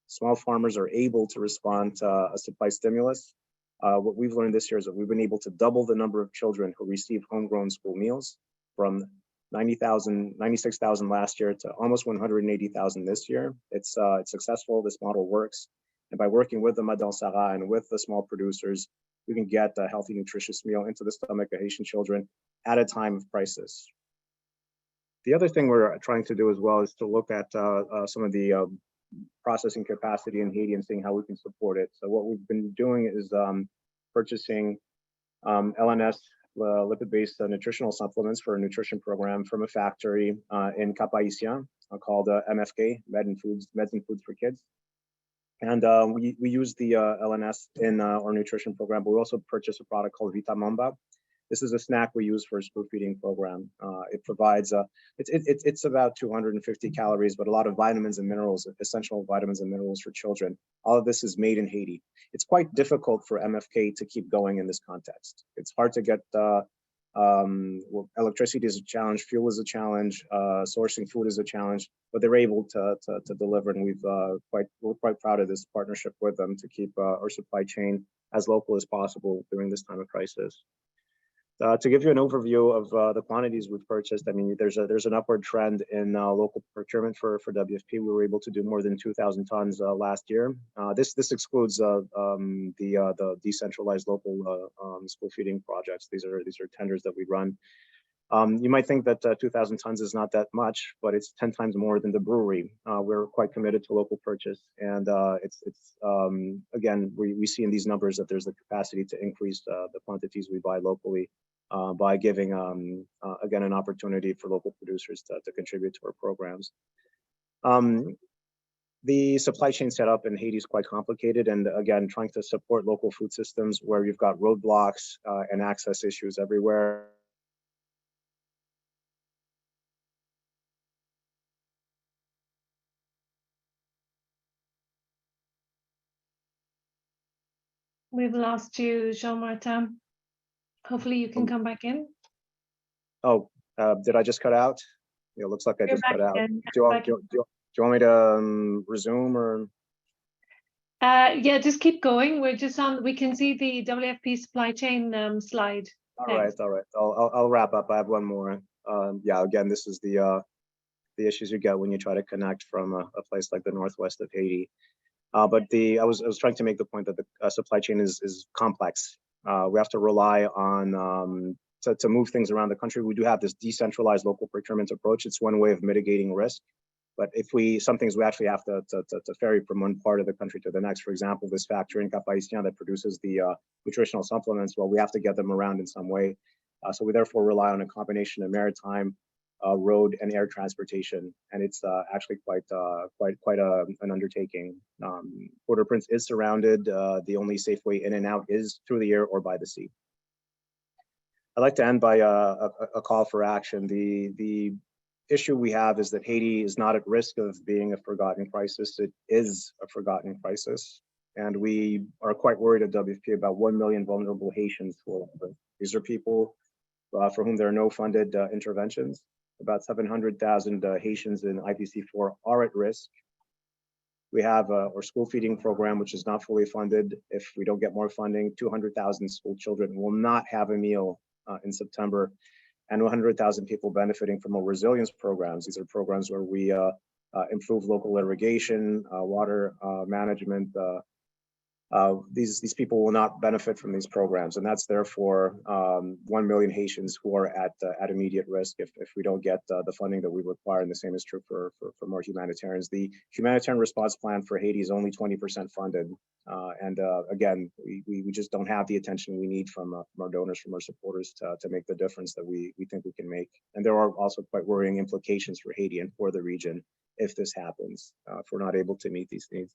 Small farmers are able to respond to a supply stimulus. What we've learned this year is that we've been able to double the number of children who receive homegrown school meals from 96,000 last year to almost 180,000 this year. It's successful, this model works. And by working with the Madame Sarah and with the small producers, we can get a healthy, nutritious meal into the stomach of Haitian children at a time of crisis. The other thing we're trying to do as well is to look at some of the processing capacity in Haiti and seeing how we can support it. So what we've been doing is purchasing LNS, lipid-based nutritional supplements for a nutrition program from a factory in Cap-Haïtien called MFK, Meds and Foods for Kids. And we use the LNS in our nutrition program, but we also purchased a product called Vita Mamba. This is a snack we use for a school feeding program. It provides, it's about 250 calories, but a lot of vitamins and minerals, essential vitamins and minerals for children. All of this is made in Haiti. It's quite difficult for MFK to keep going in this context. It's hard to get, well, electricity is a challenge, fuel is a challenge, sourcing food is a challenge, but they're able to deliver, and we're quite proud of this partnership with them to keep our supply chain as local as possible during this time of crisis. To give you an overview of the quantities we've purchased, I mean, there's an upward trend in local procurement for WFP. We were able to do more than 2,000 tons last year. This excludes the decentralized local school feeding projects. These are tenders that we run. You might think that 2,000 tons is not that much, but it's 10 times more than the brewery. We're quite committed to local purchase, and again, we see in these numbers that there's the capacity to increase the quantities we buy locally by giving again an opportunity for local producers to contribute to our programs. The supply chain setup in Haiti is quite complicated, and again, trying to support local food systems where you've got roadblocks and access issues everywhere. We've lost you, Jean-Martin. Hopefully you can come back in. Oh, did I just cut out? It looks like I just cut out. In. Do you want me to resume or? Yeah, just keep going. We're just on. We can see the WFP supply chain slide. All right. I'll wrap up. I have one more. Yeah, again, this is the issues you get when you try to connect from a place like the northwest of Haiti. But I was trying to make the point that the supply chain is complex. We have to rely on to move things around the country. We do have this decentralized local procurement approach. It's one way of mitigating risk. But if some things we actually have to ferry from one part of the country to the next. For example, this factory in Cap-Haïtien that produces the nutritional supplements, well, we have to get them around in some way. So we therefore rely on a combination of maritime, road, and air transportation, and it's actually quite an undertaking. Port-au-Prince is surrounded. The only safe way in and out is through the air or by the sea. I'd like to end by a call for action. The issue we have is that Haiti is not at risk of being a forgotten crisis. It is a forgotten crisis. And we are quite worried at WFP about 1 million vulnerable Haitians. These are people for whom there are no funded interventions. About 700,000 Haitians in IPC4 are at risk. We have our school feeding program, which is not fully funded. If we don't get more funding, 200,000 school children will not have a meal in September, and 100,000 people benefiting from our resilience programs. These are programs where we improve local irrigation, water management. These people will not benefit from these programs, and that's therefore 1 million Haitians who are at immediate risk if we don't get the funding that we require, and the same is true for more humanitarians. The humanitarian response plan for Haiti is only 20% funded, and again, we just don't have the attention we need from our donors, from our supporters to make the difference that we think we can make. And there are also quite worrying implications for Haiti and for the region if this happens, if we're not able to meet these needs.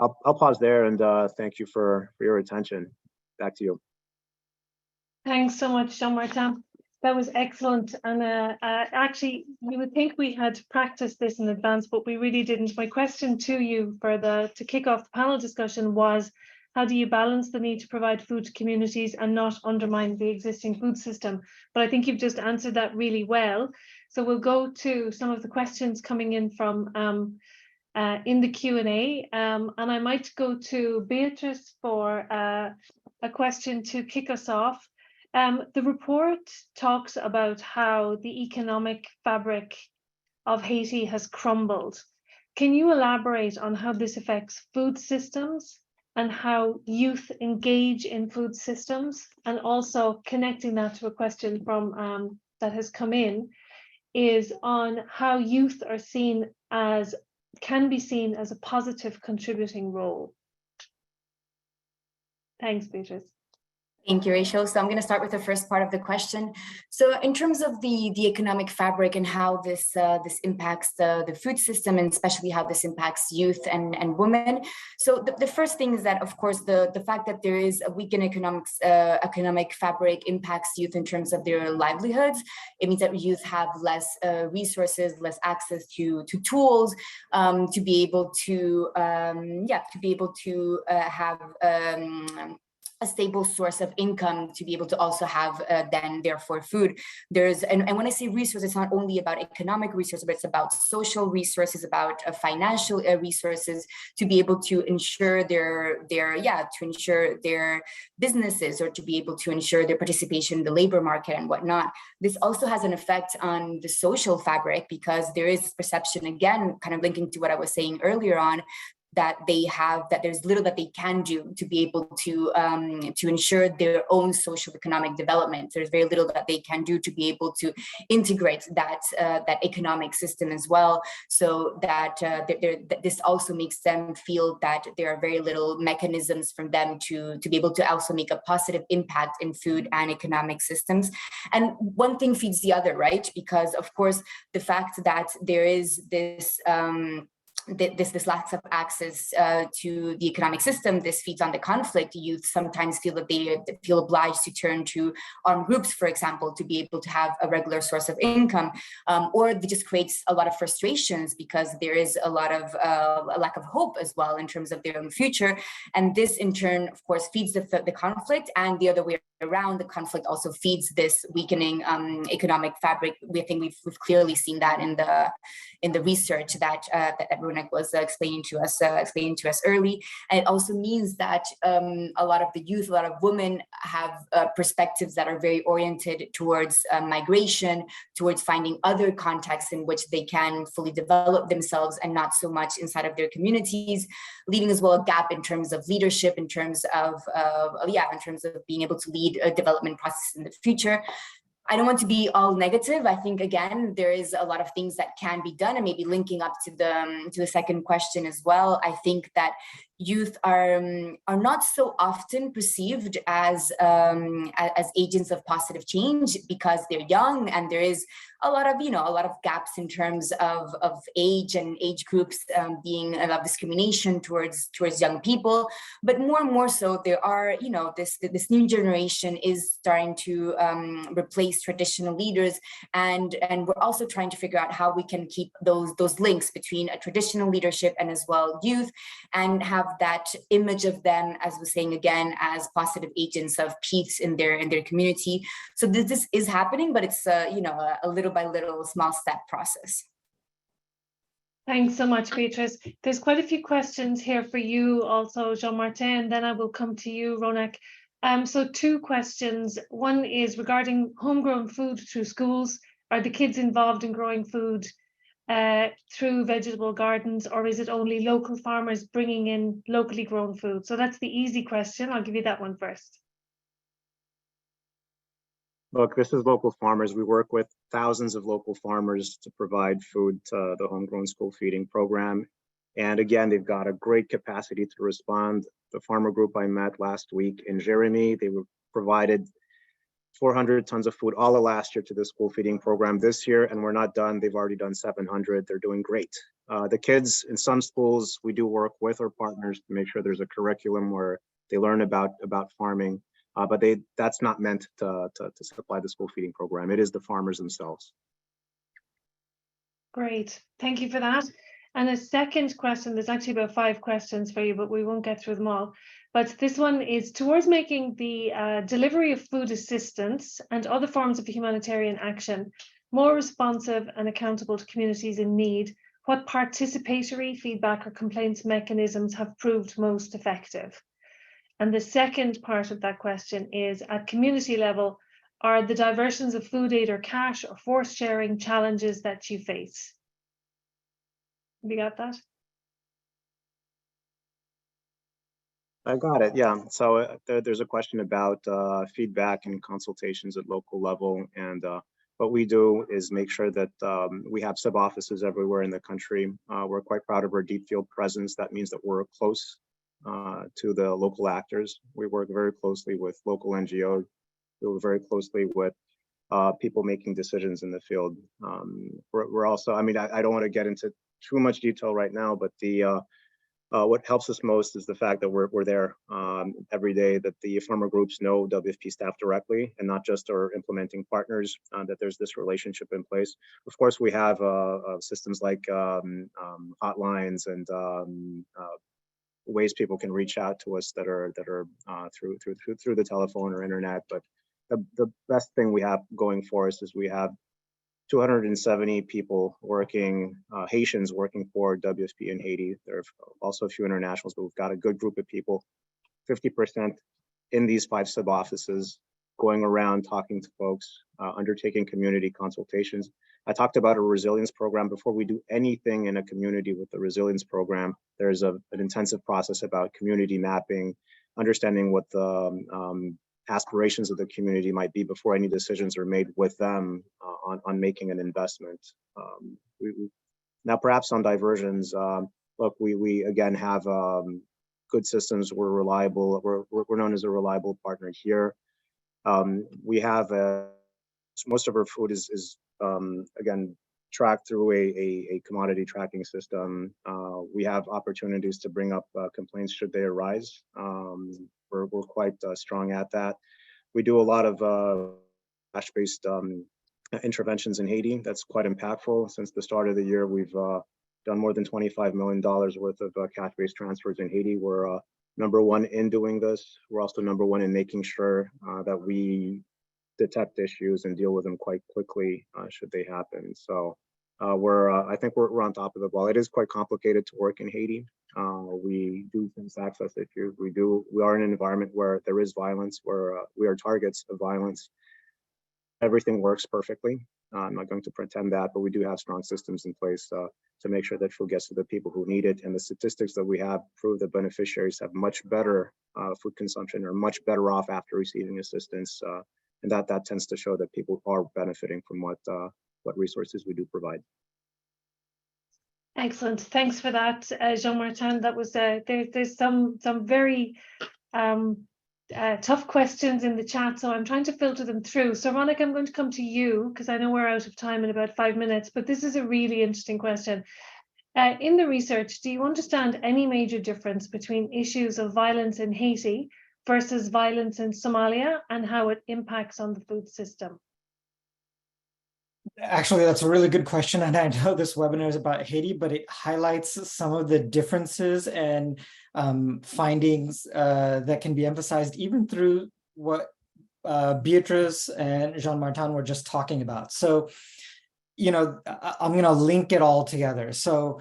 I'll pause there and thank you for your attention. Back to you. Thanks so much, Jean-Martin. That was excellent. And actually, you would think we had practiced this in advance, but we really didn't. My question to you to kick off the panel discussion was, how do you balance the need to provide food to communities and not undermine the existing food system? But I think you've just answered that really well. So we'll go to some of the questions coming in from in the Q&A, and I might go to Beatrice for a question to kick us off. The report talks about how the economic fabric of Haiti has crumbled. Can you elaborate on how this affects food systems and how youth engage in food systems? And also connecting that to a question from that has come in is on how youth are can be seen as a positive contributing role. Thanks, Beatrice. Thank you, Rachel. So I'm going to start with the first part of the question. So in terms of the economic fabric and how this impacts the food system, and especially how this impacts youth and women. So the first thing is that, of course, the fact that there is a weakened economic fabric impacts youth in terms of their livelihoods. It means that youth have less resources, less access to tools, to be able to have a stable source of income, to be able to also have then therefore food. And when I say resources, it's not only about economic resources, but it's about social resources, about financial resources, to be able to ensure their businesses, or to be able to ensure their participation in the labor market and whatnot. This also has an effect on the social fabric, because there is this perception, again, kind of linking to what I was saying earlier on, that there's little that they can do to be able to ensure their own social economic development. There's very little that they can do to be able to integrate that economic system as well. So that this also makes them feel that there are very little mechanisms from them to be able to also make a positive impact in food and economic systems. And one thing feeds the other, right? Because of course, the fact that there is this lack of access to the economic system, this feeds on the conflict. Youth sometimes feel that they feel obliged to turn to armed groups, for example, to be able to have a regular source of income, or it just creates a lot of frustrations because there is a lot of a lack of hope as well in terms of their own future. And this in turn, of course, feeds the conflict, and the other way around, the conflict also feeds this weakening economic fabric. I think we've clearly seen that in the research that Runak was explaining to us early. And it also means that a lot of the youth, a lot of women have perspectives that are very oriented towards migration, towards finding other contexts in which they can fully develop themselves, and not so much inside of their communities, leaving as well a gap in terms of leadership, in terms of being able to lead a development process in the future. I don't want to be all negative. I think, again, there is a lot of things that can be done, and maybe linking up to the second question as well. I think that youth are not so often perceived as agents of positive change because they're young, and there is a lot of gaps in terms of age and age groups, being a lot of discrimination towards young people. But more and more so, there are, this new generation is starting to replace traditional leaders, and we're also trying to figure out how we can keep those links between a traditional leadership and as well youth, and have that image of them, as we're saying again, as positive agents of peace in their community. So this is happening, but it's a little by little, small step process. Thanks so much, Beatrice. There's quite a few questions here for you also, Jean-Martin, and then I will come to you, Ronak. So 2 questions. One is regarding homegrown food through schools. Are the kids involved in growing food through vegetable gardens, or is it only local farmers bringing in locally grown food? So that's the easy question. I'll give you that one first. Look, this is local farmers. We work with thousands of local farmers to provide food to the homegrown school feeding program. And again, they've got a great capacity to respond. The farmer group I met last week in Jeremy, they were provided 400 tons of food all of last year to the school feeding program this year, and we're not done. They've already done 700. They're doing great. The kids in some schools, we do work with our partners to make sure there's a curriculum where they learn about farming. But that's not meant to supply the school feeding program. It is the farmers themselves. Great, thank you for that. And a second question, there's actually about 5 questions for you, but we won't get through them all. But this one is towards making the delivery of food assistance and other forms of humanitarian action more responsive and accountable to communities in need. What participatory feedback or complaints mechanisms have proved most effective? And the second part of that question is, at community level, are the diversions of food aid or cash or force sharing challenges that you face? Have you got that? I got it, yeah. So there's a question about feedback and consultations at local level. And what we do is make sure that we have sub-offices everywhere in the country. We're quite proud of our deep field presence. That means that we're close to the local actors. We work very closely with local NGOs. We work very closely with people making decisions in the field. We're also, I mean, I don't want to get into too much detail right now, but the what helps us most is the fact that we're there every day, that the farmer groups know WFP staff directly and not just our implementing partners, that there's this relationship in place. Of course, we have systems like hotlines and ways people can reach out to us that are through the telephone or internet. But the best thing we have going for us is we have 270 people working, Haitians working for WFP in Haiti. There are also a few internationals, but we've got a good group of people, 50% in these 5 sub-offices, going around talking to folks, undertaking community consultations. I talked about a resilience program. Before we do anything in a community with the resilience program, there's an intensive process about community mapping, understanding what the aspirations of the community might be before any decisions are made with them on making an investment. Now, perhaps on diversions, look, we again have good systems. We're reliable. We're known as a reliable partner here. We have most of our food is again tracked through a commodity tracking system. We have opportunities to bring up complaints should they arise. We're quite strong at that. We do a lot of cash-based interventions in Haiti. That's quite impactful. Since the start of the year, we've done more than $25 million worth of cash-based transfers in Haiti. We're #1 in doing this. We're also #1 in making sure that we detect issues and deal with them quite quickly should they happen. So I think we're on top of the ball. It is quite complicated to work in Haiti. We do face access issues. We are in an environment where there is violence, where we are targets of violence. Everything works perfectly. I'm not going to pretend that, but we do have strong systems in place to make sure that food gets to the people who need it. And the statistics that we have prove that beneficiaries have much better food consumption, or much better off after receiving assistance. And that tends to show that people are benefiting from what resources we do provide. Excellent. Thanks for that, Jean-Martin. That was there's some very tough questions in the chat, so I'm trying to filter them through. So Ronak, I'm going to come to you because I know we're out of time in about 5 minutes, but this is a really interesting question. In the research, do you understand any major difference between issues of violence in Haiti versus violence in Somalia and how it impacts on the food system? Actually, that's a really good question. And I know this webinar is about Haiti, but it highlights some of the differences and findings that can be emphasized even through what Beatrice and Jean-Martin were just talking about. So, you know, I'm going to link it all together. So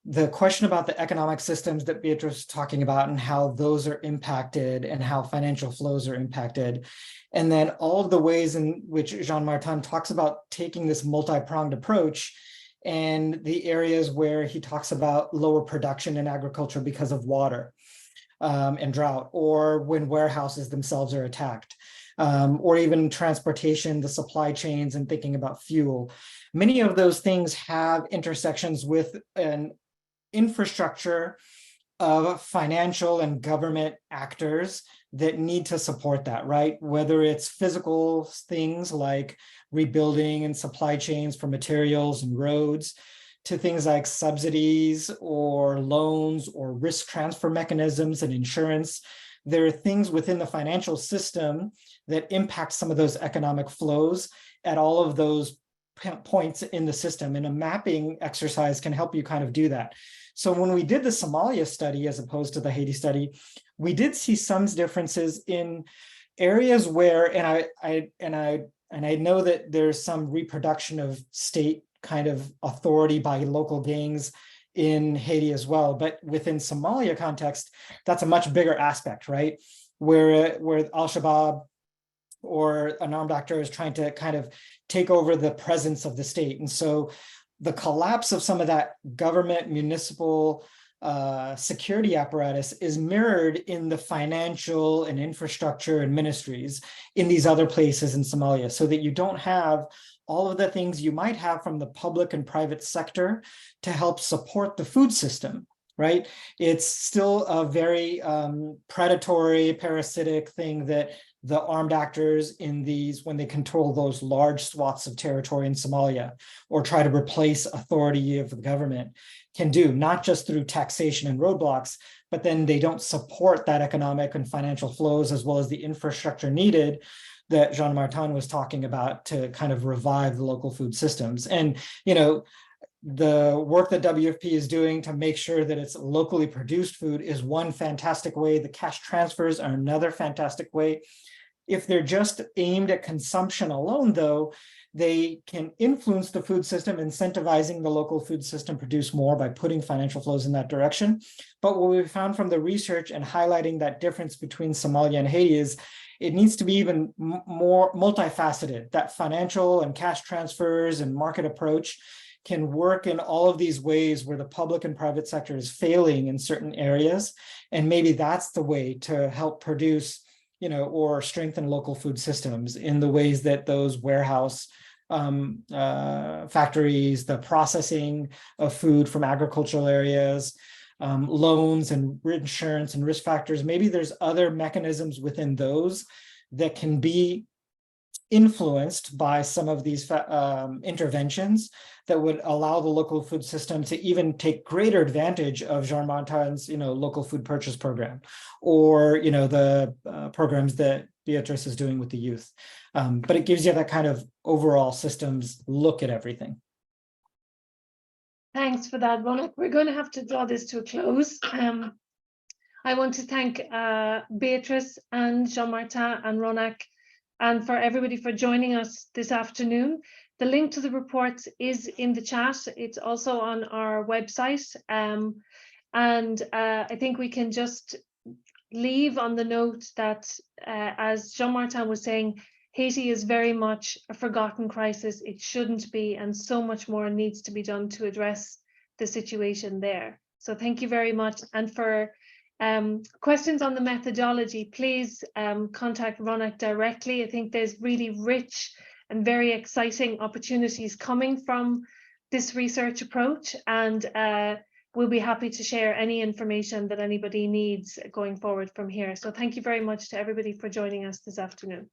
the question about the economic systems that Beatrice was talking about and how those are impacted and how financial flows are impacted. And then all of the ways in which Jean-Martin talks about taking this multi-pronged approach and the areas where he talks about lower production in agriculture because of water and drought, or when warehouses themselves are attacked, or even transportation, the supply chains, and thinking about fuel. Many of those things have intersections with an infrastructure of financial and government actors that need to support that, right? Whether it's physical things like rebuilding and supply chains for materials and roads, to things like subsidies or loans or risk transfer mechanisms and insurance. There are things within the financial system that impact some of those economic flows at all of those points in the system, and a mapping exercise can help you kind of do that. So when we did the Somalia study, as opposed to the Haiti study, we did see some differences in areas where, and I know that there's some reproduction of state kind of authority by local gangs in Haiti as well, but within Somalia context, that's a much bigger aspect, right? Where Al-Shabaab or an armed actor is trying to kind of take over the presence of the state. And so the collapse of some of that government, municipal security apparatus is mirrored in the financial and infrastructure and ministries in these other places in Somalia, so that you don't have all of the things you might have from the public and private sector to help support the food system, right? It's still a very predatory, parasitic thing that the armed actors in these, when they control those large swaths of territory in Somalia or try to replace authority of the government, can do, not just through taxation and roadblocks, but then they don't support that economic and financial flows as well as the infrastructure needed that Jean-Martin was talking about to kind of revive the local food systems. And, you know, the work that WFP is doing to make sure that it's locally produced food is one fantastic way. The cash transfers are another fantastic way. If they're just aimed at consumption alone, though, they can influence the food system, incentivizing the local food system produce more by putting financial flows in that direction. But what we found from the research and highlighting that difference between Somalia and Haiti is it needs to be even more multifaceted. That financial and cash transfers and market approach can work in all of these ways where the public and private sector is failing in certain areas. And maybe that's the way to help produce, you know, or strengthen local food systems in the ways that those warehouse factories, the processing of food from agricultural areas, loans and insurance and risk factors. Maybe there's other mechanisms within those that can be influenced by some of these interventions that would allow the local food system to even take greater advantage of Jean-Martin's, you know, local food purchase program, or, you know, the programs that Beatrice is doing with the youth. But it gives you that kind of overall systems look at everything. Thanks for that, Ronak. We're going to have to draw this to a close. I want to thank Beatrice and Jean-Martin and Ronak, and for everybody for joining us this afternoon. The link to the report is in the chat. It's also on our website. And I think we can just leave on the note that, as Jean-Martin was saying, Haiti is very much a forgotten crisis. It shouldn't be, and so much more needs to be done to address the situation there. So thank you very much. And for questions on the methodology, please contact Ronak directly. I think there's really rich and very exciting opportunities coming from this research approach, and we'll be happy to share any information that anybody needs going forward from here. So thank you very much to everybody for joining us this afternoon.